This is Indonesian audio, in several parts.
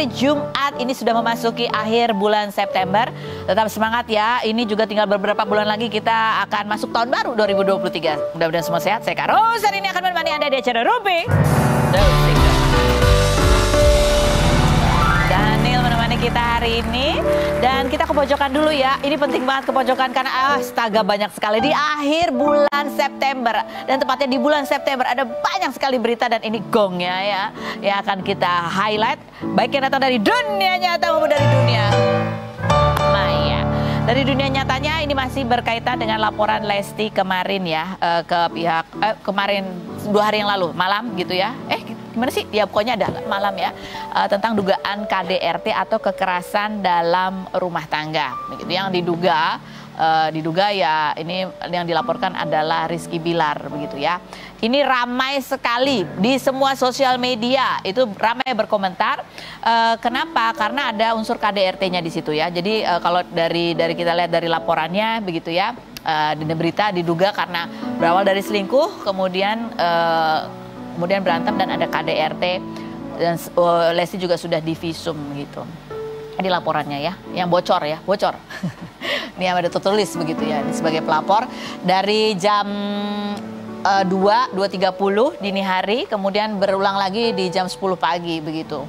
hari Jumat, ini sudah memasuki akhir bulan September. Tetap semangat ya, ini juga tinggal beberapa bulan lagi kita akan masuk tahun baru 2023. Mudah-mudahan semua sehat. Saya Kak Ros, hari ini akan menemani Anda di acara Ruby Daniel menemani kita hari ini. Dan kita ke pojokan dulu ya. Ini penting banget ke pojokan karena astaga banyak sekali di akhir bulan September. Dan tepatnya di bulan September ada banyak sekali berita dan ini gongnya ya. Yang akan kita highlight. Baik yang datang dari dunia nyata maupun dari dunia maya. Dari dunia nyatanya ini masih berkaitan dengan laporan Lesti kemarin ya. Ke pihak, kemarin 2 hari yang lalu malam gitu ya. Gimana sih? Ya pokoknya ada malam ya, tentang dugaan KDRT atau kekerasan dalam rumah tangga. Begitu yang diduga ya, ini yang dilaporkan adalah Rizky Bilar begitu ya. Ini ramai sekali di semua sosial media, itu ramai berkomentar. Kenapa? Karena ada unsur KDRT-nya di situ ya. Jadi kalau dari kita lihat dari laporannya begitu ya, di berita diduga karena berawal dari selingkuh, kemudian berantem dan ada KDRT dan Lesti juga sudah divisum gitu. Ini laporannya ya, yang bocor. Ini yang ada tertulis begitu ya. Ini sebagai pelapor dari jam 2.30 dini hari, kemudian berulang lagi di jam 10 pagi begitu.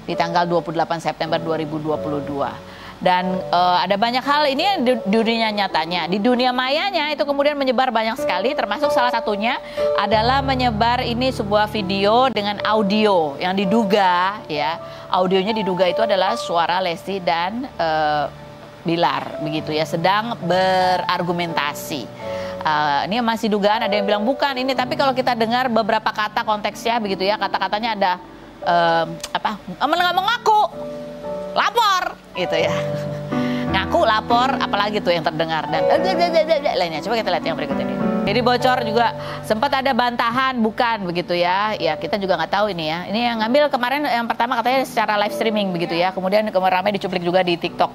Di tanggal 28 September 2022. Dan ada banyak hal ini di dunia nyatanya. Di dunia mayanya itu kemudian menyebar banyak sekali, termasuk salah satunya adalah menyebar ini sebuah video dengan audio yang diduga ya. Audionya diduga itu adalah suara Lesti dan Bilar begitu ya, sedang berargumentasi. Ini masih dugaan, ada yang bilang bukan ini, tapi kalau kita dengar beberapa kata konteksnya begitu ya, kata-katanya ada nggak mengaku, lapor gitu ya, ngaku lapor, apalagi tuh yang terdengar dan lainnya. Coba kita lihat yang berikut ini. Jadi bocor juga sempat ada bantahan bukan begitu ya. Ya kita juga nggak tahu ini ya. Ini yang ngambil kemarin yang pertama katanya secara live streaming begitu ya. Kemudian ramai dicuplik juga di TikTok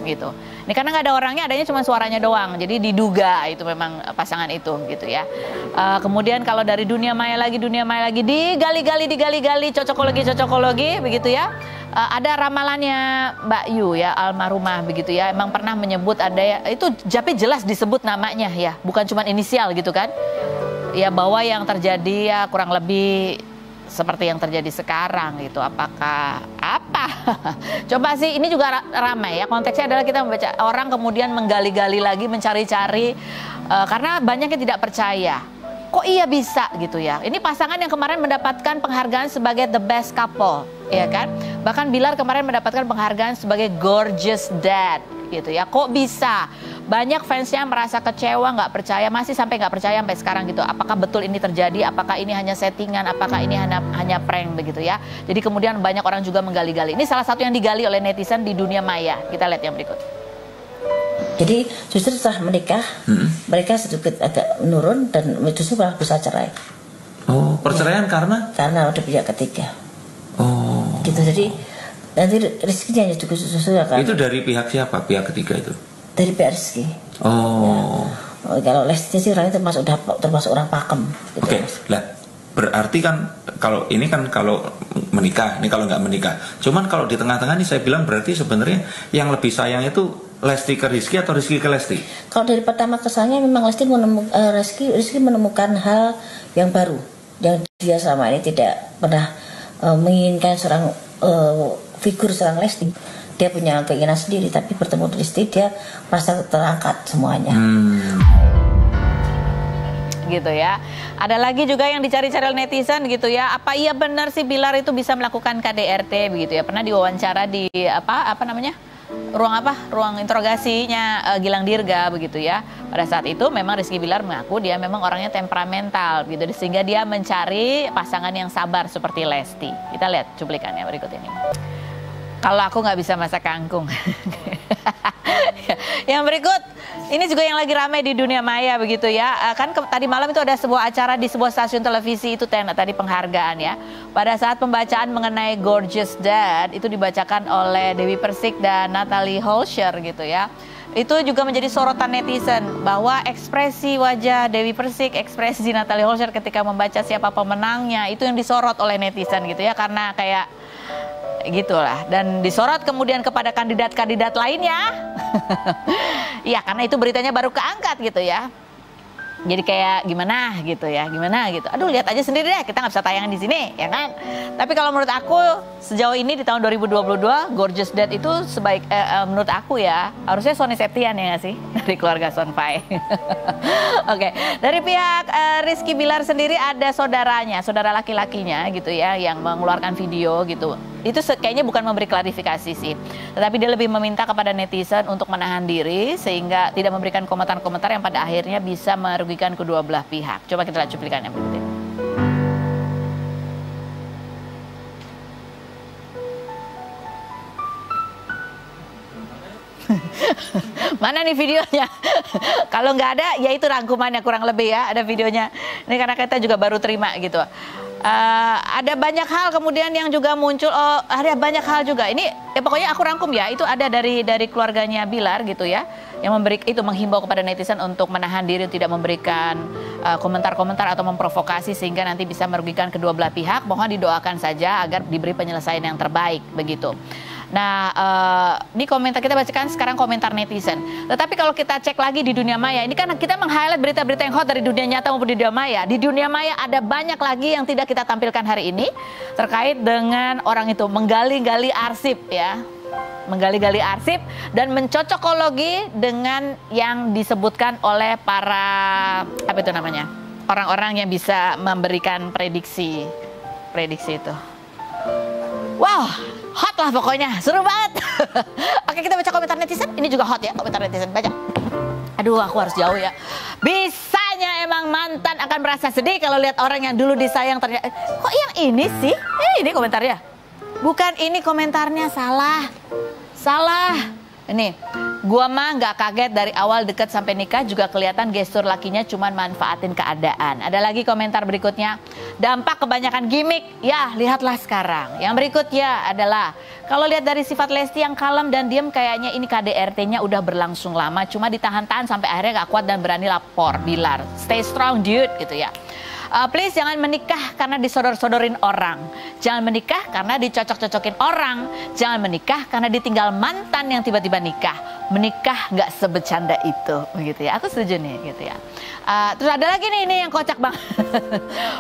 gitu. Ini karena nggak ada orangnya, adanya cuma suaranya doang. Jadi diduga itu memang pasangan itu gitu ya. Kemudian kalau dari dunia maya lagi digali cocokologi begitu ya. Ada ramalannya Mbak Yu ya, almarhumah begitu ya. Emang pernah menyebut ada ya, itu tapi jelas disebut namanya ya, bukan cuma inisial gitu kan. Ya bahwa yang terjadi ya kurang lebih seperti yang terjadi sekarang gitu. Apakah apa? Coba sih, ini juga ramai ya. Konteksnya adalah kita membaca orang kemudian menggali-gali lagi, mencari-cari karena banyak yang tidak percaya. Kok iya bisa gitu ya. Ini pasangan yang kemarin mendapatkan penghargaan sebagai the best couple, ya kan? Bahkan Bilar kemarin mendapatkan penghargaan sebagai gorgeous dad gitu ya. Kok bisa? Banyak fansnya merasa kecewa, nggak percaya, masih sampai nggak percaya sampai sekarang gitu. Apakah betul ini terjadi? Apakah ini hanya settingan? Apakah ini hanya prank begitu ya? Jadi kemudian banyak orang juga menggali-gali. Ini salah satu yang digali oleh netizen di dunia maya. Kita lihat yang berikut. Jadi justru setelah menikah, mereka sedikit agak menurun dan justru malah bisa cerai. Oh, perceraian ya, karena ada pihak ketiga. Oh. Gitu, jadi nanti rezekinya juga justru akan. Itu dari pihak siapa? Pihak ketiga itu? Dari pihak Rizky. Oh. Ya. Kalau Lesti sih orangnya termasuk orang pakem. Gitu. Oke, lah berarti kan kalau menikah, ini kalau nggak menikah. Cuman kalau di tengah-tengah ini saya bilang berarti sebenarnya yang lebih sayang itu Lesti ke Rizky atau Rizky ke Lesti? Kalau dari pertama kesannya memang Rizky menemukan hal yang baru yang dia selama ini tidak pernah menginginkan seorang figur seorang Lesti. Dia punya keinginan sendiri, tapi bertemu Lesti dia merasa terangkat semuanya. Gitu ya. Ada lagi juga yang dicari-cari netizen gitu ya. Apa iya benar sih Bilar itu bisa melakukan KDRT begitu ya? Pernah diwawancara di apa namanya? Ruang interogasinya Gilang Dirga begitu ya. Pada saat itu memang Rizky Bilar mengaku dia memang orangnya temperamental gitu, sehingga dia mencari pasangan yang sabar seperti Lesti. Kita lihat cuplikannya berikut ini. Kalau aku nggak bisa masak kangkung. Yang berikut, ini juga yang lagi ramai di dunia maya begitu ya. Kan tadi malam itu ada sebuah acara di sebuah stasiun televisi itu tadi penghargaan ya. Pada saat pembacaan mengenai Gorgeous Dad itu dibacakan oleh Dewi Persik dan Natalie Holscher gitu ya. Itu juga menjadi sorotan netizen bahwa ekspresi wajah Dewi Persik, ekspresi Natalie Holscher ketika membaca siapa pemenangnya itu yang disorot oleh netizen gitu ya, karena kayak gitulah. Dan disorot kemudian kepada kandidat-kandidat lainnya. Ya karena itu beritanya baru keangkat gitu ya. Jadi kayak gimana gitu ya, gimana gitu. Aduh lihat aja sendiri deh, kita nggak bisa tayangan di sini, ya kan. Tapi kalau menurut aku sejauh ini di tahun 2022 Gorgeous Dad itu menurut aku ya harusnya Sony Septian ya nggak sih dari keluarga Sonpai. Oke, dari pihak Rizky Bilar sendiri ada saudaranya, saudara laki-lakinya gitu ya yang mengeluarkan video gitu. Itu kayaknya bukan memberi klarifikasi sih, tetapi dia lebih meminta kepada netizen untuk menahan diri sehingga tidak memberikan komentar-komentar yang pada akhirnya bisa merugikan kedua belah pihak. Coba kita lihat cuplikannya berikut ini. Mana nih videonya? Kalau nggak ada, ya itu rangkumannya kurang lebih ya, ada videonya. Ini karena kita juga baru terima gitu. Ada banyak hal kemudian yang juga muncul, ada banyak hal juga. Ini ya pokoknya aku rangkum ya, itu ada dari keluarganya Bilar gitu ya, yang menghimbau kepada netizen untuk menahan diri, tidak memberikan komentar-komentar atau memprovokasi sehingga nanti bisa merugikan kedua belah pihak. Mohon didoakan saja agar diberi penyelesaian yang terbaik begitu. Nah, ini komentar kita bacakan sekarang komentar netizen. Tetapi kalau kita cek lagi di dunia maya, ini kan kita meng-highlight berita-berita yang hot dari dunia nyata maupun di dunia maya. Di dunia maya ada banyak lagi yang tidak kita tampilkan hari ini terkait dengan orang itu menggali-gali arsip ya. Menggali-gali arsip dan mencocokologi dengan yang disebutkan oleh para orang-orang yang bisa memberikan prediksi itu. Wow, hot lah pokoknya, seru banget. Oke, kita baca komentar netizen. Ini juga hot ya komentar netizen, baca. Aduh, aku harus jauh ya. Bisanya emang mantan akan merasa sedih kalau lihat orang yang dulu disayang ternyata. Kok yang ini sih? Ini komentarnya. Bukan, ini komentarnya salah. Ini, gua mah nggak kaget dari awal deket sampai nikah juga kelihatan gestur lakinya cuman manfaatin keadaan. Ada lagi komentar berikutnya, dampak kebanyakan gimmick. Ya, lihatlah sekarang. Yang berikutnya adalah, kalau lihat dari sifat Lesti yang kalem dan diem kayaknya ini KDRT-nya udah berlangsung lama. Cuma ditahan-tahan sampai akhirnya gak kuat dan berani lapor Bilar. Stay strong dude gitu ya. Please jangan menikah karena disodor-sodorin orang. Jangan menikah karena dicocok-cocokin orang. Jangan menikah karena ditinggal mantan yang tiba-tiba nikah. Menikah nggak sebecanda itu, begitu ya. Aku setuju nih, gitu ya. Terus ada lagi nih, ini yang kocak banget.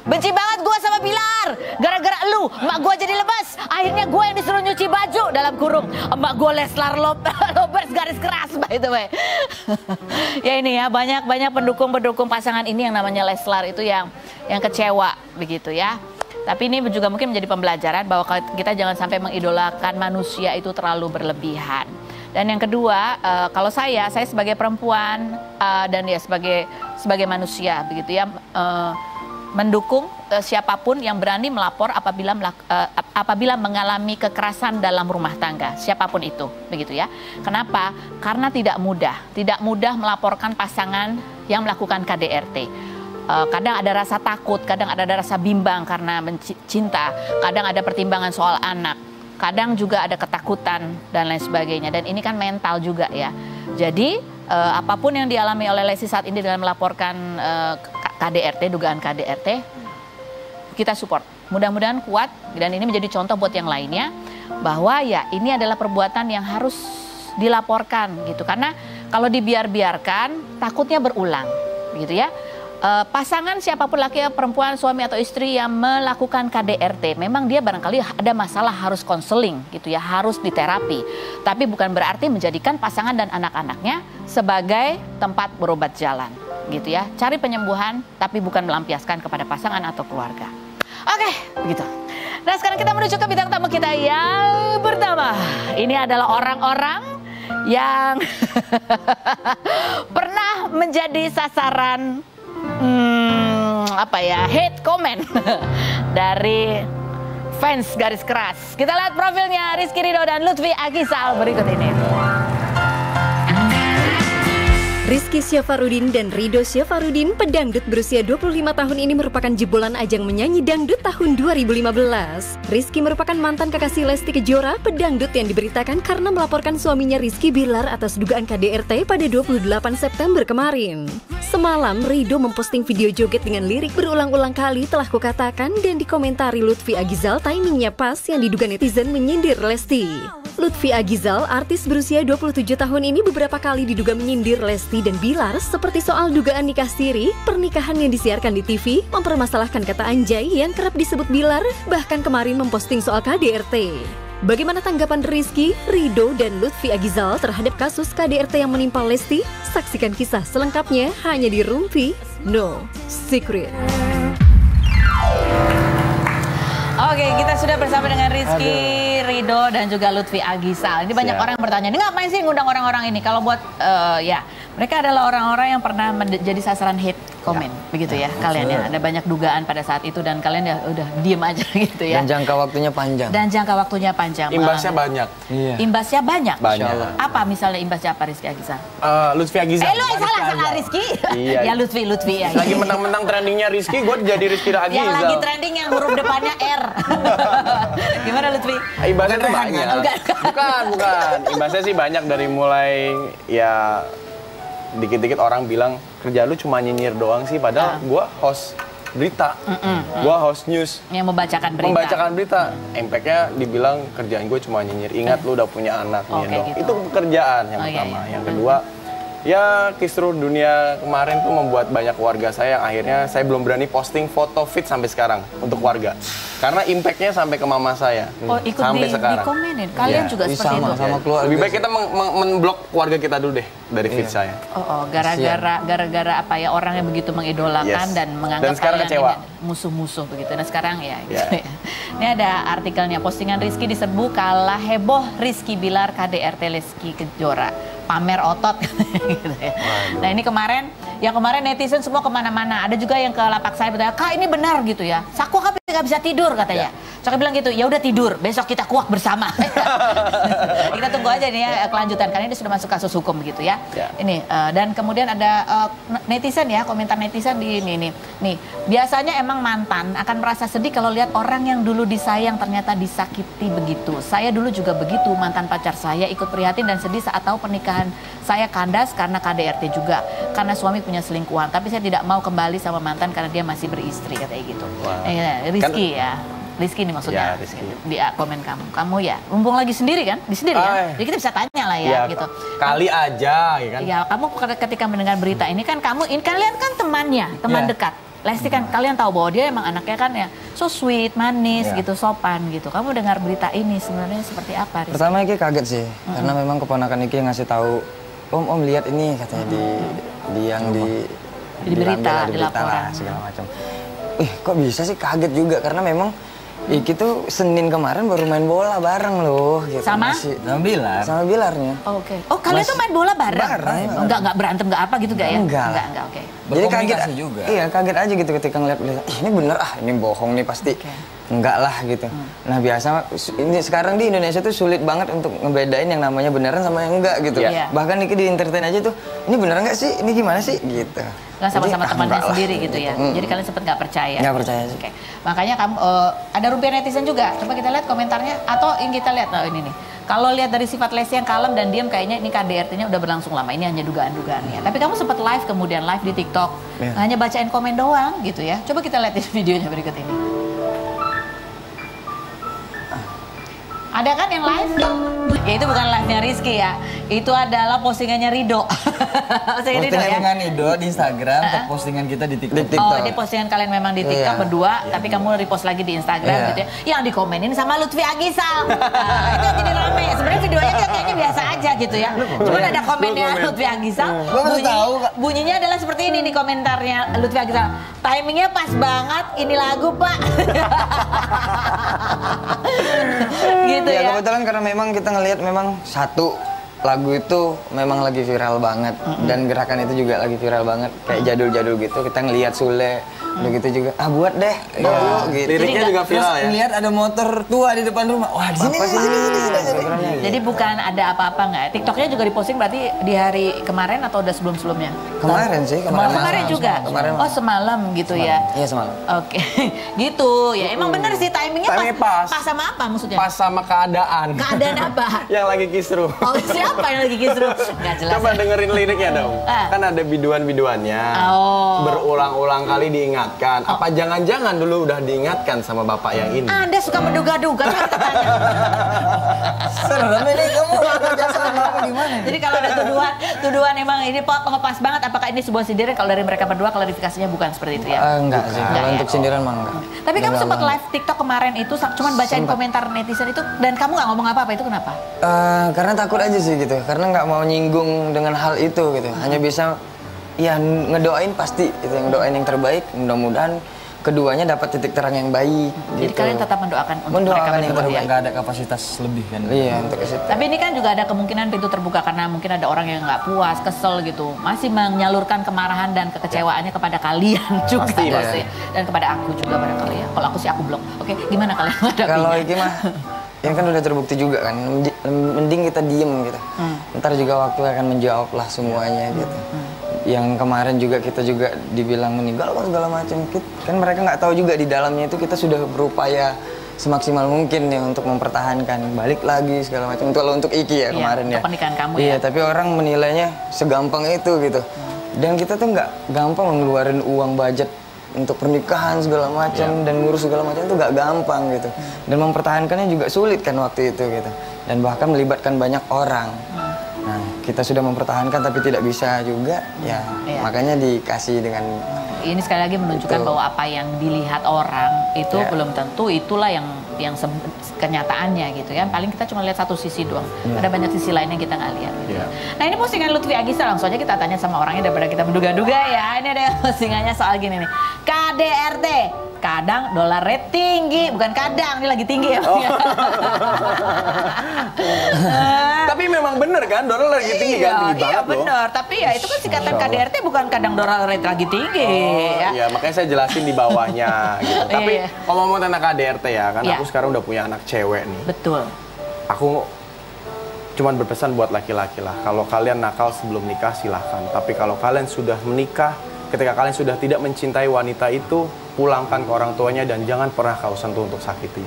Benci banget gue sama Bilar. Gara-gara lu, emak gue jadi lemas. Akhirnya gue yang disuruh nyuci baju dalam kurung. Emak gue Leslar Lovers garis keras, by the way. Ya ini ya, banyak pendukung pasangan ini yang namanya Leslar itu yang kecewa begitu ya. Tapi ini juga mungkin menjadi pembelajaran bahwa kita jangan sampai mengidolakan manusia itu terlalu berlebihan. Dan yang kedua, kalau saya sebagai perempuan dan ya sebagai manusia begitu ya, mendukung siapapun yang berani melapor apabila mengalami kekerasan dalam rumah tangga, siapapun itu begitu ya. Kenapa? Karena tidak mudah melaporkan pasangan yang melakukan KDRT. Kadang ada rasa takut, kadang ada rasa bimbang karena cinta, kadang ada pertimbangan soal anak, kadang juga ada ketakutan dan lain sebagainya. Dan ini kan mental juga ya. Jadi apapun yang dialami oleh Lesti saat ini dalam melaporkan KDRT, dugaan KDRT, kita support. Mudah-mudahan kuat dan ini menjadi contoh buat yang lainnya bahwa ya ini adalah perbuatan yang harus dilaporkan gitu. Karena kalau dibiarkan takutnya berulang gitu ya. Pasangan siapapun laki atau perempuan, suami atau istri yang melakukan KDRT, memang dia barangkali ada masalah harus konseling gitu ya, harus diterapi. Tapi bukan berarti menjadikan pasangan dan anak-anaknya sebagai tempat berobat jalan gitu ya. Cari penyembuhan tapi bukan melampiaskan kepada pasangan atau keluarga. Oke, begitu. Nah sekarang kita menuju ke bintang tamu kita yang pertama. Ini adalah orang-orang yang pernah menjadi sasaran hate comment dari fans garis keras. Kita lihat profilnya Rizky Ridho dan Lutfi Agisal berikut ini. Rizky Syafarudin dan Rido Syafarudin, pedangdut berusia 25 tahun ini merupakan jebolan ajang menyanyi dangdut tahun 2015. Rizky merupakan mantan kekasih Lesti Kejora, pedangdut yang diberitakan karena melaporkan suaminya Rizky Bilar atas dugaan KDRT pada 28 September kemarin. Semalam, Rido memposting video joget dengan lirik berulang-ulang kali telah kukatakan dan dikomentari Lutfi Agizal timingnya pas yang diduga netizen menyindir Lesti. Lutfi Agizal, artis berusia 27 tahun ini beberapa kali diduga menyindir Lesti dan Bilar seperti soal dugaan nikah siri, pernikahan yang disiarkan di TV, mempermasalahkan kata anjay yang kerap disebut Bilar, bahkan kemarin memposting soal KDRT. Bagaimana tanggapan Rizky, Rido, dan Lutfi Agizal terhadap kasus KDRT yang menimpa Lesti? Saksikan kisah selengkapnya hanya di Rumpi No Secret. Oke, kita sudah bersama dengan Rizky, Rido, dan juga Lutfi Agizal. Ini banyak orang yang bertanya, ini ngapain sih ngundang orang-orang ini? Kalau buat, ya, mereka adalah orang-orang yang pernah menjadi sasaran hate komen, begitu ya kalian ya. Ada banyak dugaan pada saat itu dan kalian ya udah diem aja gitu ya. Dan jangka waktunya panjang. Imbasnya banyak. Iya. Imbasnya banyak? Banyak. Apa misalnya imbasnya apa Rizky Agizal? Lutfi Agizal. Lu salah Rizky. Iya. Ya Lutfi ya. Lagi mentang-mentang trendingnya Rizky, gue jadi Rizky Agizal. Yang lagi trending yang huruf depannya R. Gimana Lutfi? Imbasnya tuh banyak. Bukan. Imbasnya sih banyak dari mulai ya dikit-dikit orang bilang kerja lu cuma nyinyir doang sih, padahal gue host berita, gue host news yang membacakan berita. Impactnya dibilang kerjaan gue cuma nyinyir. Ingat lu udah punya anak nih dong. Gitu. Itu pekerjaan yang pertama. Yang kedua, ya kisruh dunia kemarin tuh membuat banyak warga saya yang akhirnya saya belum berani posting foto fit sampai sekarang untuk warga. Karena impactnya sampai ke mama saya. Oh, ikut sampai sekarang. Dikomenin. Kalian juga seperti itu. Sama keluarga. Lebih baik kita memblok keluarga kita dulu deh dari feed saya. Gara-gara apa ya, orang yang begitu mengidolakan dan menganggap sekarang kecewa. Musuh-musuh begitu. Nah sekarang ya. Gitu ya. Ini ada artikelnya, postingan Rizky diserbu kalah heboh Rizky Bilar KDRT Lesti Kejora. Pamer otot gitu ya. Nah ini kemarin netizen semua kemana-mana. Ada juga yang ke lapak saya bertanya, Kak ini benar gitu ya. Saku kan nggak bisa tidur katanya. Saya bilang gitu, ya udah tidur. Besok kita kuak bersama. Kita tunggu aja nih ya kelanjutan karena ini sudah masuk kasus hukum begitu ya. Ini dan kemudian ada netizen ya, komentar netizen di ini nih. Nih biasanya emang mantan akan merasa sedih kalau lihat orang yang dulu disayang ternyata disakiti begitu. Saya dulu juga begitu, mantan pacar saya ikut prihatin dan sedih saat tahu pernikahan saya kandas karena KDRT juga, karena suami punya selingkuhan. Tapi saya tidak mau kembali sama mantan karena dia masih beristri katanya gitu. Rizky ya, Rizky ini maksudnya di komen kamu ya, mumpung lagi sendiri kan, di sendiri kan, jadi kita bisa tanya lah ya gitu. Kali aja, ya kan? Ya kamu ketika mendengar berita ini kan kalian kan teman dekat. Lesti kan kalian tahu bahwa dia emang anaknya kan ya so sweet, manis gitu, sopan gitu. Kamu dengar berita ini sebenarnya seperti apa? Rizky? Pertama Iki kaget sih, karena memang keponakan Iki ngasih tahu, Om lihat ini katanya di yang di berita, di laporan lah, segala macam. Kok bisa sih, kaget juga karena memang Iki tuh Senin kemarin baru main bola bareng loh gitu. Sama Bilar. Sama Bilarnya. Oke. Oh, kalian tuh main bola bareng? Oh, enggak berantem enggak apa gitu ya? Enggak, oke. Jadi kaget juga. Iya, kaget aja gitu ketika ngeliat ini bener ini bohong nih pasti. Enggak lah gitu. Nah, biasa ini sekarang di Indonesia tuh sulit banget untuk ngebedain yang namanya beneran sama yang enggak gitu. Bahkan Iki di entertain aja tuh, ini beneran enggak sih? Ini gimana sih gitu. Nggak sama-sama temannya sendiri gitu ya. Jadi kalian sempat nggak percaya. Nggak percaya sih. Oke. Makanya kamu ada rumpian netizen juga. Coba kita lihat komentarnya atau yang kita lihat ini nih. Kalau lihat dari sifat Lesti yang kalem dan diam, kayaknya ini KDRT-nya udah berlangsung lama. Ini hanya dugaan-dugaan ya. Tapi kamu sempat live kemudian live di TikTok. Hanya bacain komen doang gitu ya. Coba kita lihat videonya berikut ini. Ada kan yang live? Ya itu bukan live-nya Rizky ya. Itu adalah postingannya Rido. Postingan Rido di Instagram, postingan kita di TikTok. Oh, ini postingan kalian memang di TikTok berdua, tapi kamu repost lagi di Instagram gitu ya. Yang dikomenin sama Lutfi Agizal. Itu jadi rame. Sebenarnya videonya kayaknya biasa aja gitu ya. Cuma ada komennya Lutfi Agizal. Bunyinya adalah seperti ini nih komentarnya Lutfi Agizal. Timingnya pas banget, ini lagu Pak. Gitu ya. Kebetulan karena memang kita ngelihat memang satu lagu itu memang lagi viral banget dan gerakan itu juga lagi viral banget, kayak jadul-jadul gitu. Kita ngelihat Sule Udah gitu juga, buat deh, yuk gitu. Liriknya juga viral ya. Lihat ada motor tua di depan rumah, wah di sini. Jadi bukan ada apa-apa nggak? TikToknya juga diposting berarti di hari kemarin atau udah sebelum-sebelumnya? Kemarin sih, Kemarin juga. Kemarin. Oh semalam gitu ya? Iya semalam. Oke, gitu ya. Emang bener sih timingnya pas. Pas sama apa maksudnya? Pas sama keadaan. Keadaan apa? Yang lagi kisruh. Oh siapa yang lagi kisruh? Nggak jelas. Coba dengerin liriknya dong. Kan ada biduan-biduannya. Berulang-ulang kali diingatkan. Apa jangan-jangan dulu udah diingatkan sama bapak yang ini? Anda suka menduga-duga kan katanya. Serem ini kamu kerja sama apa gimana? Jadi kalau ada tuduhan emang ini ngepas banget. Apakah ini sebuah sindiran? Kalau dari mereka berdua klarifikasinya bukan seperti itu ya? Enggak sih. Kalau untuk sindiran mah enggak. Tapi kamu sempat live TikTok kemarin itu cuman bacain komentar netizen itu dan kamu nggak ngomong apa-apa, itu kenapa? Karena takut aja sih gitu. Karena nggak mau nyinggung dengan hal itu gitu. Hanya bisa ya ngedoain pasti gitu, ngedoain yang terbaik. Mudah-mudahan keduanya dapat titik terang yang baik. Jadi gitu. kalian tetap mendoakan untuk Mendoakan mereka yang berdua terbaik. ya? Nggak ada kapasitas lebih kan? Iya untuk ke situ. Tapi ini kan juga ada kemungkinan pintu terbuka karena mungkin ada orang yang nggak puas, kesel gitu, masih menyalurkan kemarahan dan kekecewaannya kepada kalian juga pasti. Dan kepada aku juga barangkali ya. Kalau aku sih aku blok. Oke, gimana kalian menghadapinya? Kalau ini mah yang kan udah terbukti juga kan, mending kita diem gitu. Ntar juga waktu akan menjawab lah semuanya gitu. Yang kemarin juga kita juga dibilang meninggal kan segala macam, kan mereka nggak tahu juga di dalamnya itu kita sudah berupaya semaksimal mungkin ya untuk mempertahankan, balik lagi segala macam. Kalau untuk Iki ya kemarin ya. Untuk pernikahan kamu iya, ya. tapi orang menilainya segampang itu gitu. Dan kita tuh nggak gampang ngeluarin uang budget untuk pernikahan segala macam dan ngurus segala macam itu nggak gampang gitu. Dan mempertahankannya juga sulit kan waktu itu gitu. Dan bahkan melibatkan banyak orang. Nah, kita sudah mempertahankan tapi tidak bisa juga, ya makanya dikasih dengan ini sekali lagi menunjukkan bahwa apa yang dilihat orang itu belum tentu itulah yang kenyataannya gitu kan. Paling kita cuma lihat satu sisi doang. Ada banyak sisi lain yang kita nggak lihat. Gitu. Nah ini postingan Lutfi Agisa, langsung aja kita tanya sama orangnya daripada kita menduga-duga ya. Ini ada postingannya soal gini nih. KDRT. Kadang dolar rate tinggi, bukan kadang, ini lagi tinggi ya. Tapi memang bener kan, dolar lagi tinggi kan, tinggi banget loh. Bener, tapi ya itu kan singkatan KDRT, bukan kadang dolar rate lagi tinggi. Iya, makanya saya jelasin di bawahnya gitu. Tapi ngomong tentang KDRT ya, kan aku sekarang udah punya anak cewek nih. Betul. Aku cuman berpesan buat laki-laki lah, kalau kalian nakal sebelum nikah silahkan. Tapi kalau kalian sudah menikah, ketika kalian sudah tidak mencintai wanita itu, pulangkan ke orang tuanya dan jangan pernah kau sentuh untuk sakiti.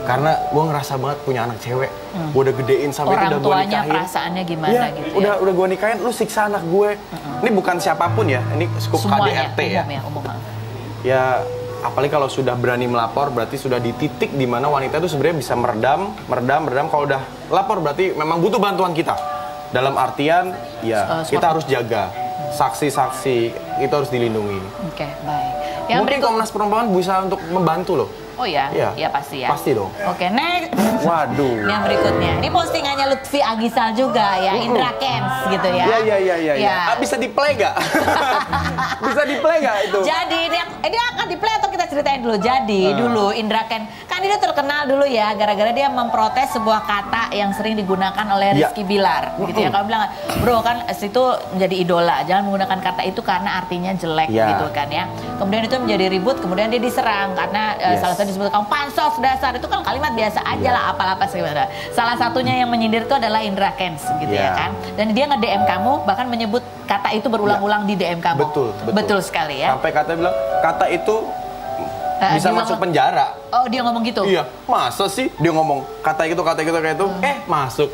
Karena gue ngerasa banget punya anak cewek, gue udah gedein sampai orang udah gue nikahin. Orang tuanya perasaannya gimana gitu ya? Udah gue nikahin, lu siksa anak gue. Ini bukan siapapun ya, ini skup KDRT ya. Umum. Ya, apalagi kalau sudah berani melapor, berarti sudah di titik di mana wanita itu sebenarnya bisa meredam. Kalau udah lapor berarti memang butuh bantuan kita. Dalam artian, ya kita harus jaga. Saksi-saksi itu harus dilindungi. Oke, baik. Mungkin Komnas Perempuan bisa untuk membantu loh. Oh ya? Iya pasti ya. Pasti dong. Oke, next. Waduh. Yang berikutnya. Ini postingannya Lutfi Agisal juga ya, Indra Kents gitu ya. Iya. Bisa di-play gak? Bisa di-play gak itu? Jadi ini akan di-play atau kita ceritain dulu? Jadi dulu Indra Kents, kan dia terkenal dulu ya gara-gara dia memprotes sebuah kata yang sering digunakan oleh Rizky Bilar gitu ya. Kalau bilang, bro kan itu menjadi idola, jangan menggunakan kata itu karena artinya jelek gitu kan ya. Kemudian itu menjadi ribut, kemudian dia diserang karena salah satu disebut kamu pansos dasar, itu kan kalimat biasa aja lah, apa-apa sebenarnya. Salah satunya yang menyindir itu adalah Indra Kents gitu ya kan. Dan dia nge-DM kamu, bahkan menyebut kata itu berulang-ulang di DM kamu. Betul sekali ya. Sampai kata bilang kata itu bisa masuk penjara. Oh, dia ngomong gitu? Iya, masa sih dia ngomong kata itu, masuk.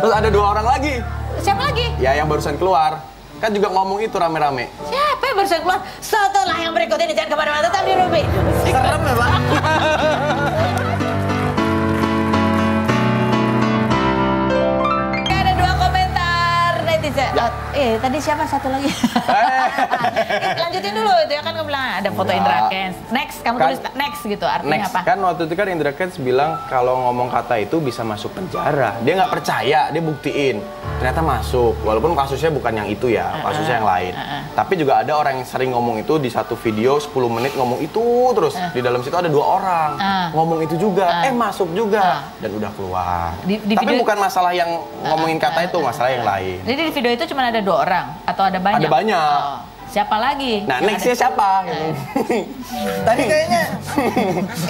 Terus ada 2 orang lagi. Siapa lagi? Ya, yang barusan keluar. Kan juga ngomong itu rame-rame. Siapa yang barusan keluar? Setelah yang berikut ini, jangan kemana-mana, tetap di Ruby. Serem ya, Bang? Ada 2 komentar netizen. Tadi siapa satu lagi? Lanjutin dulu itu ya, kan kamu bilang ada foto Indra Kents. Next, kamu tulis next gitu, artinya apa? Kan waktu itu kan Indra Kents bilang kalau ngomong kata itu bisa masuk penjara. Dia nggak percaya, dia buktiin. Ternyata masuk, walaupun kasusnya bukan yang itu ya, kasusnya yang lain. Tapi juga ada orang yang sering ngomong itu di satu video 10 menit ngomong itu terus. Di dalam situ ada 2 orang ngomong itu juga, masuk juga dan udah keluar. Tapi bukan masalah yang ngomongin kata itu, masalah yang lain. Jadi di video itu cuma ada 2 orang atau ada banyak? Ada banyak. Siapa lagi? Nah, nextnya siapa? Tadi kayaknya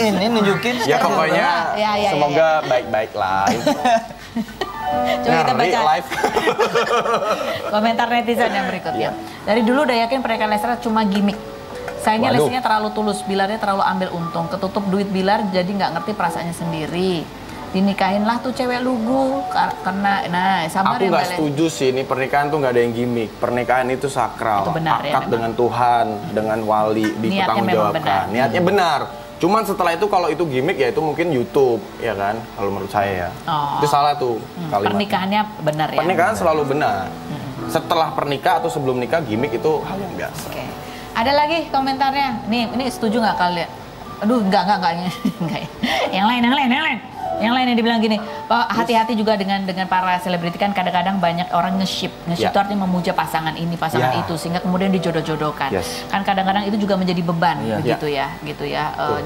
ini nunjukin. Ya pokoknya semoga baik-baik lah. Coba kita baca live. komentar netizen yang berikutnya. Dari dulu udah yakin pernikahan Lesti cuma gimmick. Sayangnya Lestinya terlalu tulus, Bilarnya terlalu ambil untung. Ketutup duit Bilar jadi nggak ngerti perasaannya sendiri. Dinikahinlah tuh cewek lugu karena sabar. Aku nggak setuju sih, ini pernikahan tuh nggak ada yang gimmick. Pernikahan itu sakral, itu benar, akad dengan Tuhan, dengan wali, dipertanggungjawabkan. Niatnya benar. Cuman setelah itu kalau itu gimmick ya itu mungkin YouTube, ya kan? Kalau menurut saya ya. Itu salah tuh kalimat. Pernikahannya benar ya? Pernikahan selalu benar. Setelah pernikah atau sebelum nikah gimmick itu hal yang biasa. Oke. Ada lagi komentarnya. Nih, ini setuju nggak kalian? Aduh, enggak. Yang lain. Yang lain yang dibilang gini, hati-hati juga dengan para selebriti kan kadang-kadang banyak orang nge-ship itu artinya memuja pasangan ini, pasangan itu sehingga kemudian dijodoh-jodohkan. Kan kadang-kadang itu juga menjadi beban gitu ya.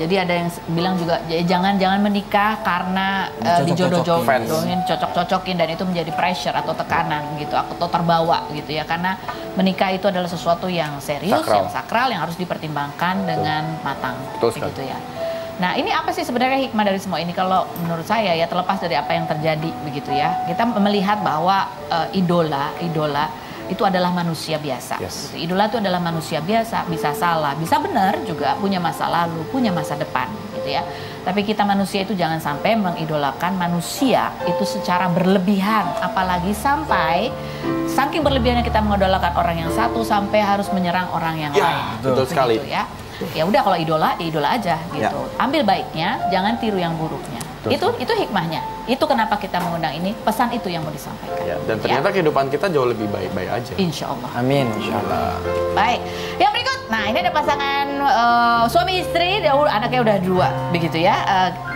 Jadi ada yang bilang juga jangan menikah karena dijodoh-jodohin, cocok-cocokin dan itu menjadi pressure atau tekanan gitu atau terbawa gitu ya karena menikah itu adalah sesuatu yang serius, yang sakral yang harus dipertimbangkan dengan matang gitu ya. Nah, ini apa sih sebenarnya hikmah dari semua ini? Kalau menurut saya ya terlepas dari apa yang terjadi begitu ya. Kita melihat bahwa idola itu adalah manusia biasa. Gitu. Idola itu adalah manusia biasa, bisa salah, bisa benar juga, punya masa lalu, punya masa depan gitu ya. Tapi kita manusia itu jangan sampai mengidolakan manusia itu secara berlebihan, apalagi sampai saking berlebihannya kita mengidolakan orang yang satu sampai harus menyerang orang yang lain. Betul sekali. Ya. Ya udah kalau idola aja gitu. Ambil baiknya, jangan tiru yang buruknya. Itu hikmahnya. Itu kenapa kita mengundang ini. Pesan itu yang mau disampaikan. Dan ternyata kehidupan kita jauh lebih baik-baik aja. Insya Allah. Amin. Insya Allah. Baik. Yang berikut. Nah ini ada pasangan suami istri. Anaknya udah 2 begitu ya.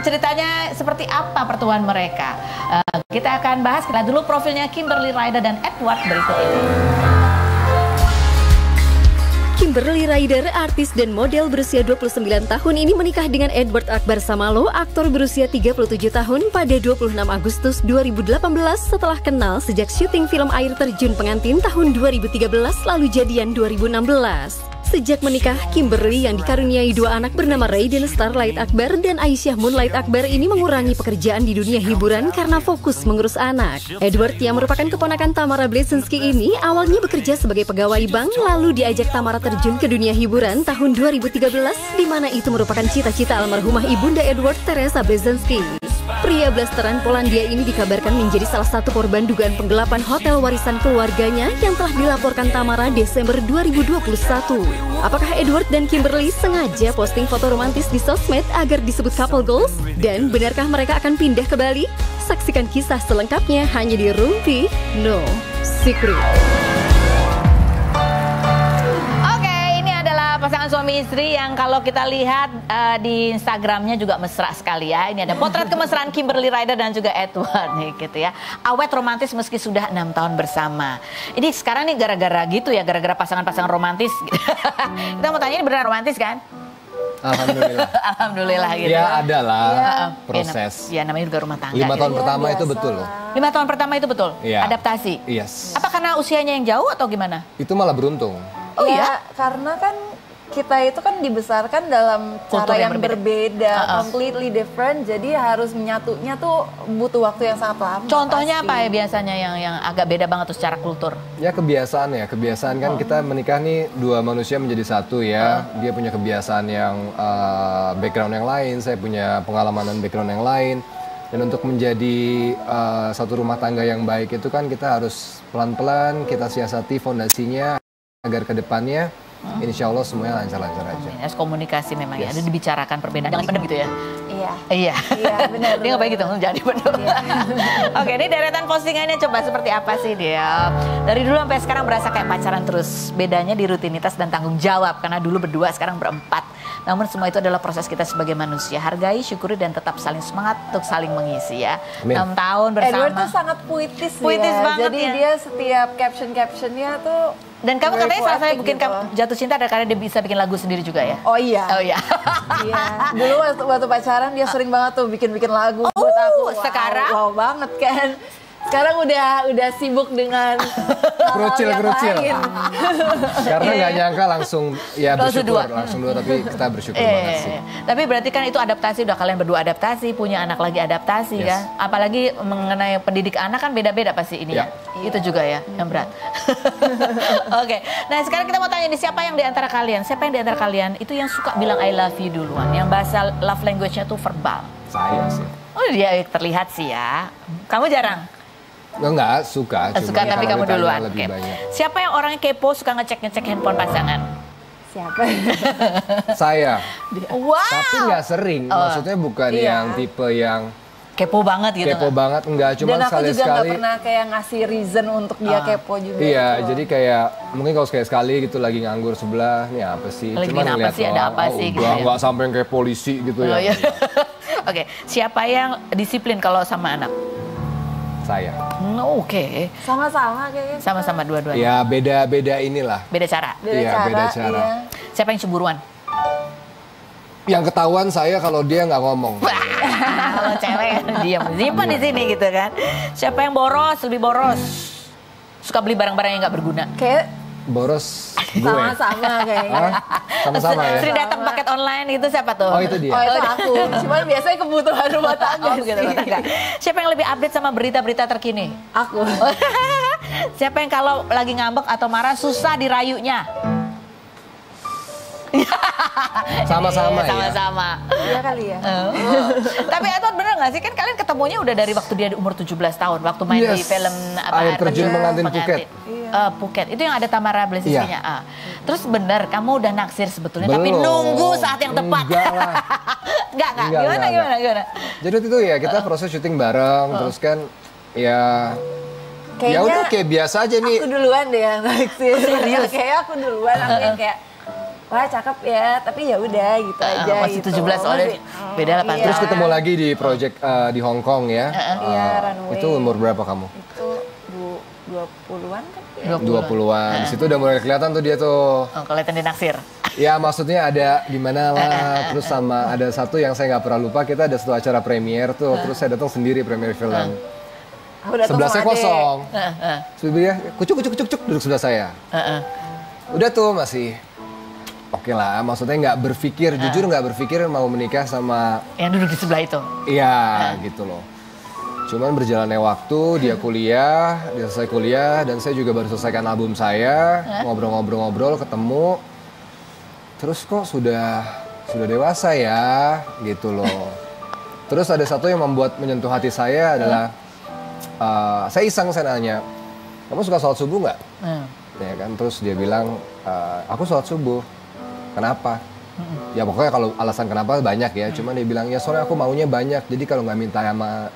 Ceritanya seperti apa pertemuan mereka. Kita akan bahas. Kita dulu profilnya Kimberly Ryder dan Edward berikut ini. Kimberly Ryder, artis dan model berusia 29 tahun ini menikah dengan Edward Akbar Samalo, aktor berusia 37 tahun pada 26 Agustus 2018 setelah kenal sejak syuting film Air Terjun Pengantin tahun 2013 lalu jadian 2016. Sejak menikah, Kimberly yang dikaruniai 2 anak bernama Raiden Starlight Akbar dan Aisyah Moonlight Akbar ini mengurangi pekerjaan di dunia hiburan karena fokus mengurus anak. Edward yang merupakan keponakan Tamara Bleszynsky ini awalnya bekerja sebagai pegawai bank lalu diajak Tamara terjun ke dunia hiburan tahun 2013 di mana itu merupakan cita-cita almarhumah ibunda Edward, Teresa Bleszynsky. Pria blasteran Polandia ini dikabarkan menjadi salah satu korban dugaan penggelapan hotel warisan keluarganya yang telah dilaporkan Tamara Desember 2021. Apakah Edward dan Kimberly sengaja posting foto romantis di sosmed agar disebut couple goals? Dan benarkah mereka akan pindah ke Bali? Saksikan kisah selengkapnya hanya di Rumpi No Secret. Pasangan suami istri yang kalau kita lihat di Instagramnya juga mesra sekali ya. Ini ada potret kemesraan Kimberly Ryder dan juga Edward nih gitu ya. Awet romantis meski sudah 6 tahun bersama. Ini sekarang nih gara-gara gitu ya, gara-gara pasangan-pasangan romantis. Kita mau tanya ini beneran romantis kan? Alhamdulillah. Alhamdulillah gitu. Ya adalah proses. Ya namanya juga rumah tangga. 5 tahun pertama itu betul loh. 5 tahun pertama itu betul? Ya. Adaptasi? Yes. Apa karena usianya yang jauh atau gimana? Itu malah beruntung. Oh ya, karena kan kita itu kan dibesarkan dalam kultur cara yang berbeda, completely different. Jadi harus menyatunya tuh butuh waktu yang sangat lama. Contohnya apa ya biasanya yang agak beda banget tuh secara kultur? Ya kebiasaan kan kita menikah nih 2 manusia menjadi satu ya. Dia punya kebiasaan yang background yang lain, saya punya pengalaman dan background yang lain. Dan untuk menjadi satu rumah tangga yang baik itu kan kita harus pelan-pelan kita siasati fondasinya agar ke depannya insya Allah semuanya lancar-lancar aja. Harus komunikasi memang ya, ada dibicarakan perbedaan. Jangan pendem gitu ya? Iya. Iya, benar. Dia nggak baik gitu, jadi pendem. Oke, ini deretan postingannya coba seperti apa sih dia? Dari dulu sampai sekarang berasa kayak pacaran terus. Bedanya di rutinitas dan tanggung jawab, karena dulu berdua, sekarang berempat. Namun semua itu adalah proses kita sebagai manusia. Hargai, syukuri, dan tetap saling semangat untuk saling mengisi ya. 6 tahun bersama. Edward tuh sangat puitis banget jadi ya. dia setiap caption-captionnya tuh. Dan kamu katanya salah satu bikin jatuh cinta ada karena dia bisa bikin lagu sendiri juga ya? Oh iya. Iya. Dulu waktu pacaran dia sering banget tuh bikin lagu buat aku. Sekarang? Wow banget kan. Sekarang udah sibuk dengan Kerucil. Karena nggak nyangka langsung ya bersyukur langsung dua, tapi kita bersyukur banget sih. Tapi berarti kan itu adaptasi, udah kalian berdua adaptasi, punya anak lagi adaptasi kan. Apalagi mengenai pendidik anak kan beda-beda pasti ini ya. Itu juga ya yang berat. Oke. Nah, sekarang kita mau tanya nih, siapa yang di antara kalian itu yang suka bilang I love you duluan, yang bahasa love language-nya tuh verbal? Saya sih. Oh, dia terlihat sih ya. Kamu jarang? Enggak, suka. Suka tapi kamu duluan. Lebih banyak. Siapa yang orangnya kepo, suka ngecek handphone pasangan? Siapa? Saya. Wow. Tapi nggak sering. Maksudnya bukan yang tipe yang kepo banget gitu. Kepo banget, enggak. Cuma dan aku sekali-sekali. juga nggak pernah kayak ngasih reason untuk dia kepo juga. Iya, gitu. Jadi kayak mungkin kalau sekali-sekali gitu lagi nganggur sebelah, nih apa sih? Cuma ngeliat ada apa sih? Gitu ya. Nggak sampai yang kayak polisi gitu ya. Iya. Oke, siapa yang disiplin kalau sama anak? Saya. Oke. Sama-sama kayaknya. Sama-sama dua-duanya. Ya beda-beda inilah. Beda cara. Beda cara. Iya. Siapa yang cemburuan? Yang ketahuan saya kalau dia nggak ngomong. Kalau cewek diam, simpan di sini gitu kan. Siapa yang boros, lebih boros? Suka beli barang-barang yang nggak berguna. Kayak boros gue. Sama-sama kayaknya. Sama-sama ya. Sering datang paket online itu siapa tuh? Oh, itu dia. Oh, itu aku. Cuman biasanya kebutuhan rumah tangga sih. Siapa yang lebih update sama berita-berita terkini? Aku. Siapa yang kalau lagi ngambek atau marah susah dirayunya? Sama-sama ya. Sama-sama. Iya kali ya. Tapi Edward bener gak sih? Kan kalian ketemunya udah dari waktu dia umur 17 tahun. Waktu main di film Air Terjun Pengantin Phuket. Phuket. Itu yang ada Tamara Blesiskinya. Terus bener, kamu udah naksir sebetulnya. Tapi nunggu saat yang tepat. Enggak lah. Enggak. Gimana? Jadi itu ya kita proses syuting bareng. Terus kan ya... Kayaknya ya udah kayak biasa aja nih. Aku duluan deh yang naksir. Serius? Kayak aku duluan. Aku yang kayak... Wah cakep ya, tapi ya udah gitu aja. Masih gitu. 17 soalnya beda 8 tahun. Terus ketemu lagi di project di Hong Kong ya. Iya, Runway. Itu umur berapa kamu? Itu 20-an kan? 20-an. Di situ udah mulai kelihatan tuh dia tuh. Oh, kelihatan dinaksir. Ya maksudnya ada di mana lah. Terus sama ada satu yang saya nggak pernah lupa, kita ada satu acara premier tuh. Terus saya datang sendiri premier film. Sebelah saya kosong. Sebelah kucuk duduk sebelah saya. Udah tuh masih oke lah, maksudnya nggak berpikir, jujur nggak berpikir mau menikah sama yang duduk di sebelah itu. Iya, gitu loh. Cuman berjalannya waktu, dia kuliah, dia selesai kuliah, dan saya juga baru selesaikan album saya, ngobrol-ngobrol, ketemu. Terus kok sudah dewasa ya, gitu loh. Terus ada satu yang menyentuh hati saya adalah, saya iseng, saya nanya, kamu suka sholat subuh nggak? Ya kan, terus dia bilang, aku sholat subuh. Kenapa? Ya pokoknya kalau alasan kenapa banyak ya. Cuman dia bilang ya soalnya aku maunya banyak. Jadi kalau nggak minta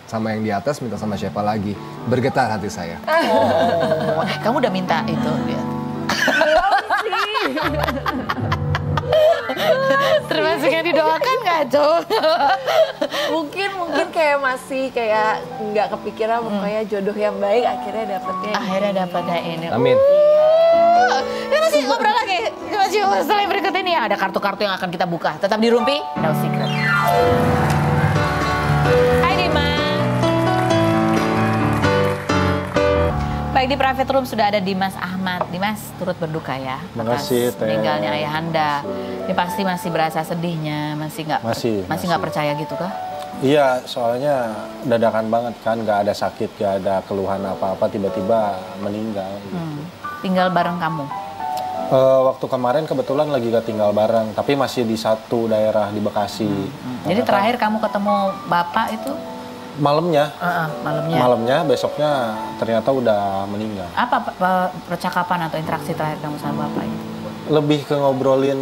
sama yang di atas, minta sama siapa lagi? Bergetar hati saya. Oh, kamu udah minta itu dia. Termasuk yang didoakan nggak, Jo? mungkin kayak masih kayak nggak kepikiran pokoknya jodoh yang baik akhirnya dapetnya ini. Amin. Ya masih ngobrol lagi. Masih setelah berikut ini ya ada kartu-kartu yang akan kita buka. Tetap di Rumpi, no secret. Hai Dimas. Baik, di private room sudah ada Dimas Ahmad. Dimas turut berduka ya atas meninggalnya ayahanda. Ini pasti masih berasa sedihnya, masih nggak percaya gitu kah? Iya, soalnya dadakan banget kan, nggak ada sakit, nggak ada keluhan apa-apa, tiba-tiba meninggal. Gitu. Tinggal bareng kamu? Waktu kemarin kebetulan lagi gak tinggal bareng, tapi masih di satu daerah di Bekasi. Jadi terakhir kamu ketemu bapak itu? Malamnya. Malamnya, besoknya ternyata udah meninggal. Apa percakapan atau interaksi terakhir kamu sama bapak itu? Lebih ke ngobrolin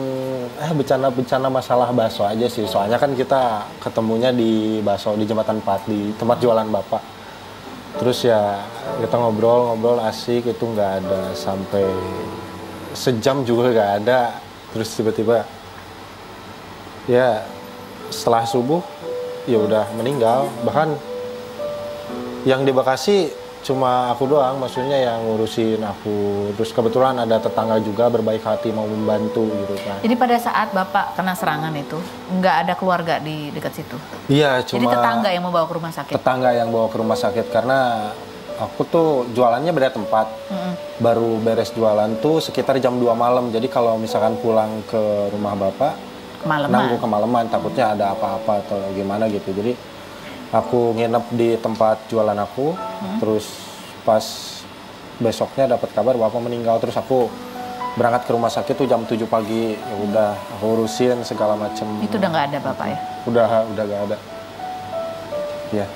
bencana masalah bakso aja sih. Soalnya kan kita ketemunya di bakso di Jembatan 4 di tempat jualan bapak. Terus ya kita ngobrol asik, itu nggak ada sampai sejam juga nggak ada. Terus tiba-tiba ya setelah subuh ya udah meninggal. Bahkan yang di Bekasi cuma aku doang, maksudnya yang ngurusin aku. Terus kebetulan ada tetangga juga berbaik hati mau membantu gitu kan. Jadi pada saat bapak kena serangan itu nggak ada keluarga di dekat situ? Iya, cuma jadi tetangga yang mau bawa ke rumah sakit? Tetangga yang bawa ke rumah sakit karena aku tuh jualannya beda tempat. Baru beres jualan tuh sekitar jam 2 malam. Jadi kalau misalkan pulang ke rumah bapak, nanggu kemalaman, takutnya ada apa-apa atau gimana gitu. Jadi aku nginep di tempat jualan aku, terus pas besoknya dapat kabar bapak meninggal, terus aku berangkat ke rumah sakit tuh jam 7 pagi. Ya udah, aku urusin segala macem. Itu udah nggak ada bapak ya? Udah nggak ada. Ya.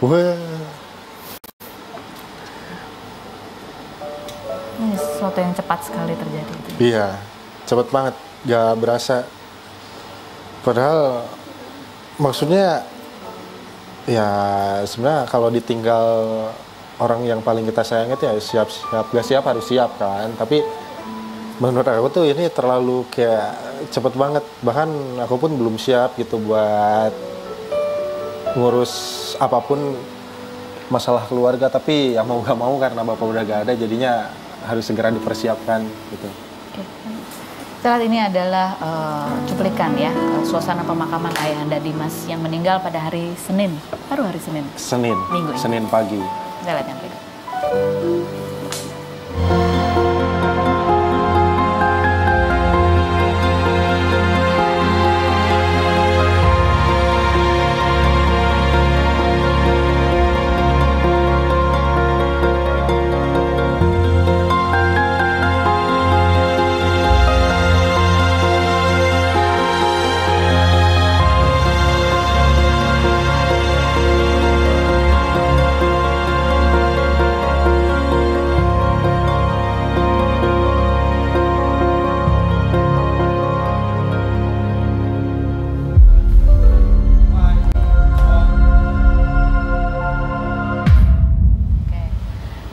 Wah. Ini sesuatu yang cepat sekali terjadi. Iya, cepat banget, gak berasa. Padahal maksudnya ya sebenarnya kalau ditinggal orang yang paling kita sayang itu ya siap-siap, gak siap harus siap kan. Tapi menurut aku tuh ini terlalu kayak cepet banget. Bahkan aku pun belum siap gitu buat ngurus apapun masalah keluarga. Tapi ya mau gak mau karena bapak udah gak ada, jadinya harus segera dipersiapkan gitu. Saat ini adalah cuplikan ya suasana pemakaman Ayahanda Dimas yang meninggal pada hari Senin, baru hari Senin. Minggu ini. Senin pagi. Kita lihat yang berikut.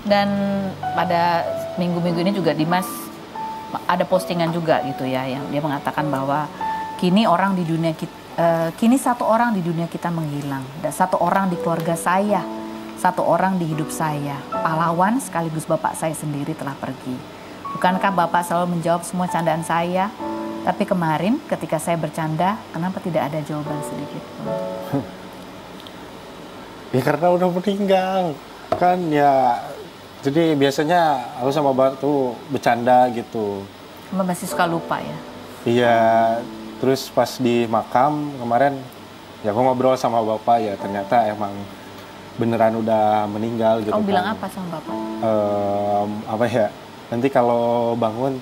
Dan pada minggu-minggu ini juga Dimas ada postingan juga gitu ya, yang dia mengatakan bahwa kini satu orang di dunia kita menghilang, dan satu orang di keluarga saya, satu orang di hidup saya, pahlawan sekaligus bapak saya sendiri telah pergi. Bukankah bapak selalu menjawab semua candaan saya? Tapi kemarin ketika saya bercanda, kenapa tidak ada jawaban sedikit pun? Ya karena udah meninggal kan ya. Jadi biasanya aku sama bapak tuh bercanda gitu. Kamu masih suka lupa ya? Iya, terus pas di makam kemarin ya aku ngobrol sama bapak, ya ternyata emang beneran udah meninggal gitu. Kamu bilang apa sama bapak? Apa ya, nanti kalau bangun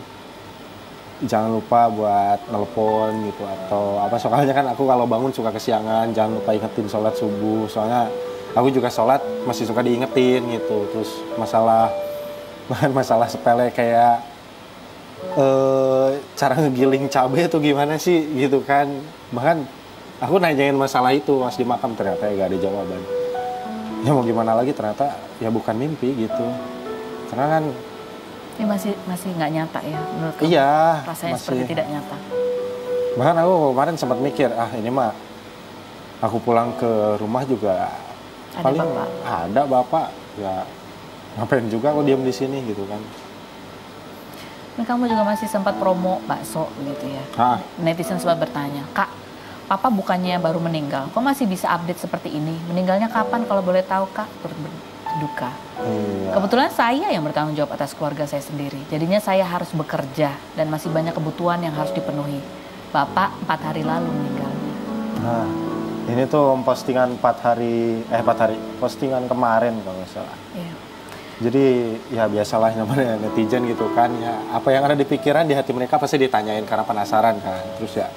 jangan lupa buat nelpon gitu atau apa, soalnya kan aku kalau bangun suka kesiangan, jangan lupa ingetin sholat subuh, soalnya aku juga sholat masih suka diingetin gitu. Terus masalah sepele kayak cara ngegiling cabai itu gimana sih gitu kan. Bahkan aku nanyain masalah itu pas di makam, ternyata ya gak ada jawaban. Ya mau gimana lagi, ternyata ya bukan mimpi gitu. Karena kan ini masih nggak nyata ya menurut kamu? Iya, rasanya masih, seperti tidak nyata. Bahkan aku kemarin sempat mikir, ini mah aku pulang ke rumah juga ada paling bapak. Ada bapak, ya ngapain juga aku diam di sini gitu kan. Dan kamu juga masih sempat promo bakso gitu ya. Netizen sempat bertanya, Kak, Papa bukannya baru meninggal, kok masih bisa update seperti ini? Meninggalnya kapan kalau boleh tahu, Kak? Berduka. Iya. Kebetulan saya yang bertanggung jawab atas keluarga saya sendiri. Jadinya saya harus bekerja dan masih banyak kebutuhan yang harus dipenuhi. Bapak 4 hari lalu meninggalnya. Nah, ini tuh postingan 4 hari, postingan kemarin kalau nggak salah. Iya. Jadi ya biasalah namanya netizen gitu kan, ya apa yang ada di pikiran di hati mereka pasti ditanyain karena penasaran kan. Terus ya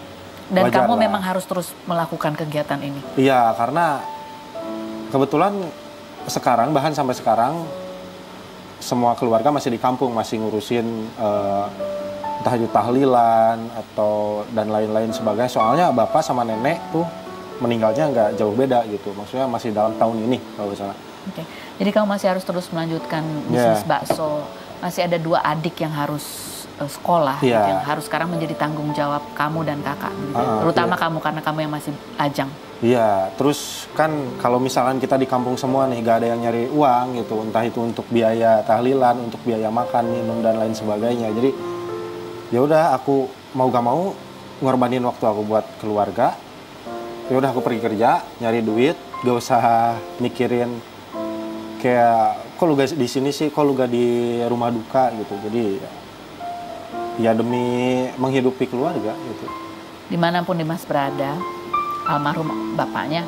dan kamu memang harus terus melakukan kegiatan ini. Iya, karena kebetulan sekarang, bahkan sampai sekarang semua keluarga masih di kampung, masih ngurusin entah itu tahlilan atau dan lain-lain sebagainya. Soalnya bapak sama nenek tuh meninggalnya nggak jauh beda gitu, maksudnya masih dalam tahun ini kalau nggak salah. Oke. Jadi kamu masih harus terus melanjutkan bisnis bakso. Masih ada 2 adik yang harus sekolah, gitu, yang harus sekarang menjadi tanggung jawab kamu dan kakak, gitu. Terutama kamu karena kamu yang masih lajang. Iya, terus kan kalau misalkan kita di kampung semua nih, gak ada yang nyari uang gitu, entah itu untuk biaya tahlilan, untuk biaya makan, minum dan lain sebagainya. Jadi ya udah, aku mau gak mau ngorbanin waktu aku buat keluarga ya udah aku pergi kerja, nyari duit, gak usah mikirin kayak kok lu gak di sini sih, kok lu gak di rumah duka gitu. Jadi ya demi menghidupi keluarga gitu. Dimanapun Dimas berada, almarhum bapaknya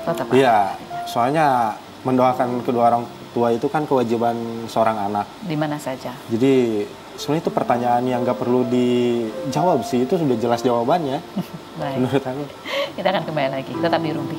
tetap. Iya, soalnya mendoakan kedua orang tua itu kan kewajiban seorang anak. Di mana saja. Jadi sebenarnya itu pertanyaan yang gak perlu dijawab sih, itu sudah jelas jawabannya. Baik. Menurut aku. Kita akan kembali lagi, tetap di Rumpi.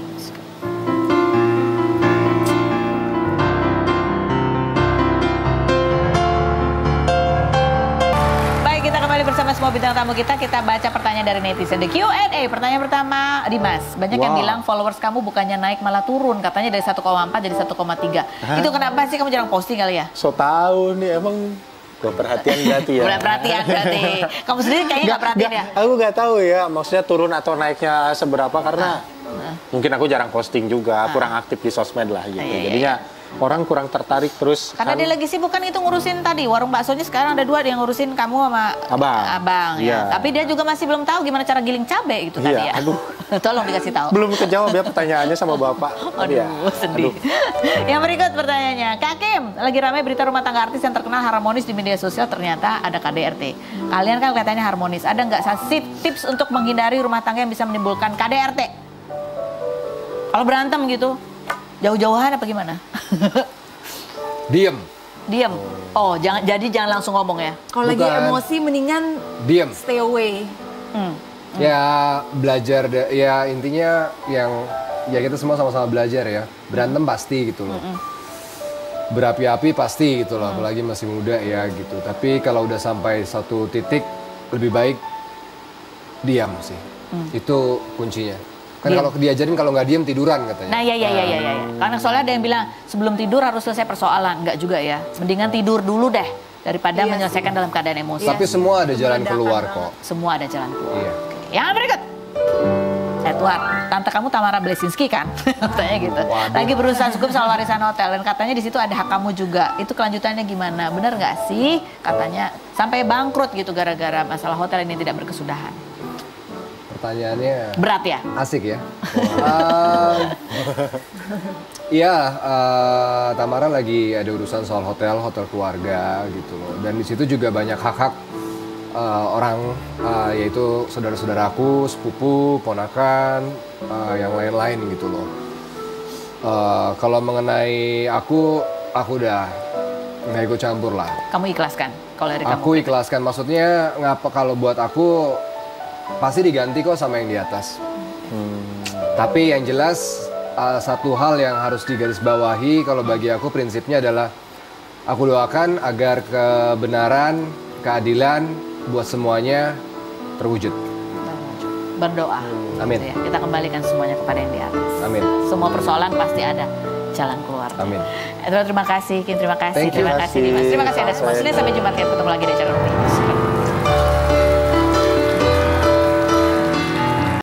Baik, kita kembali bersama semua bintang tamu kita. Kita baca pertanyaan dari netizen. The Q&A, pertanyaan pertama, Dimas. Banyak yang bilang followers kamu bukannya naik malah turun. Katanya dari 1,4 jadi 1,3. Itu kenapa sih kamu jarang posting kali ya? So tahu nih, emang gak perhatian berarti ya? Udah perhatian berarti. Kamu sendiri kayaknya gak perhatian ya? Aku gak tahu ya, maksudnya turun atau naiknya seberapa karena mungkin aku jarang posting juga, kurang aktif di sosmed lah gitu. Jadinya orang kurang tertarik terus. Karena dia lagi sibuk kan itu ngurusin tadi warung baksonya, sekarang ada 2 yang ngurusin kamu sama abang ya. Tapi dia juga masih belum tahu gimana cara giling cabai gitu tadi ya. Aduh. Tolong dikasih tahu. Belum kejawab ya pertanyaannya sama Bapak. Sedih. Yang berikut pertanyaannya, Kak Kim, lagi ramai berita rumah tangga artis yang terkenal harmonis di media sosial, ternyata ada KDRT. Kalian kan kelihatannya harmonis. Ada nggak tips untuk menghindari rumah tangga yang bisa menimbulkan KDRT? Kalau berantem gitu, jauh-jauhan apa gimana? Diem. Oh, jangan langsung ngomong ya. Kalau lagi emosi mendingan diem. Stay away. Ya belajar, ya intinya ya kita semua sama-sama belajar ya. Berantem pasti gitu loh. Berapi-api pasti gitu loh, apalagi masih muda ya gitu. Tapi kalau udah sampai satu titik, lebih baik diam sih. Itu kuncinya. Kan kalau diajarin kalau nggak diem tiduran katanya. Nah, iya. Karena soalnya ada yang bilang sebelum tidur harus selesai persoalan, nggak juga ya. Mendingan tidur dulu deh daripada menyelesaikan dalam keadaan emosi. Tapi semua ada jalan keluar kok. Semua ada jalan keluar. Iya. Yang berikut. Edward, tante kamu Tamara Blesinski kan? Katanya gitu. Waduh. Lagi berusaha cukup soal warisan hotel dan katanya di situ ada hak kamu juga. Itu kelanjutannya gimana? Bener nggak sih? Katanya sampai bangkrut gitu gara-gara masalah hotel ini tidak berkesudahan. Pertanyaannya berat ya? Asik ya. Iya, Tamara lagi ada urusan soal hotel keluarga gitu loh. Dan di situ juga banyak hak-hak orang, yaitu saudara-saudaraku, sepupu, ponakan, yang lain-lain gitu loh. Kalau mengenai aku udah nggak ikut campur lah. Kamu ikhlaskan? Kalau dari kamu? Aku ikhlaskan, maksudnya ngapa kalau buat aku pasti diganti kok sama yang di atas. Tapi yang jelas satu hal yang harus digarisbawahi kalau bagi aku prinsipnya adalah aku doakan agar kebenaran, keadilan buat semuanya terwujud. Berdoa. Amin. Gitu ya. Kita kembalikan semuanya kepada yang di atas. Amin. Semua persoalan pasti ada jalan keluar. Amin. Edward, terima kasih. Kim, terima kasih. Terima kasih Dimas. Terima kasih ada semua. Sampai jumpa, ketemu lagi di acara Rumpi.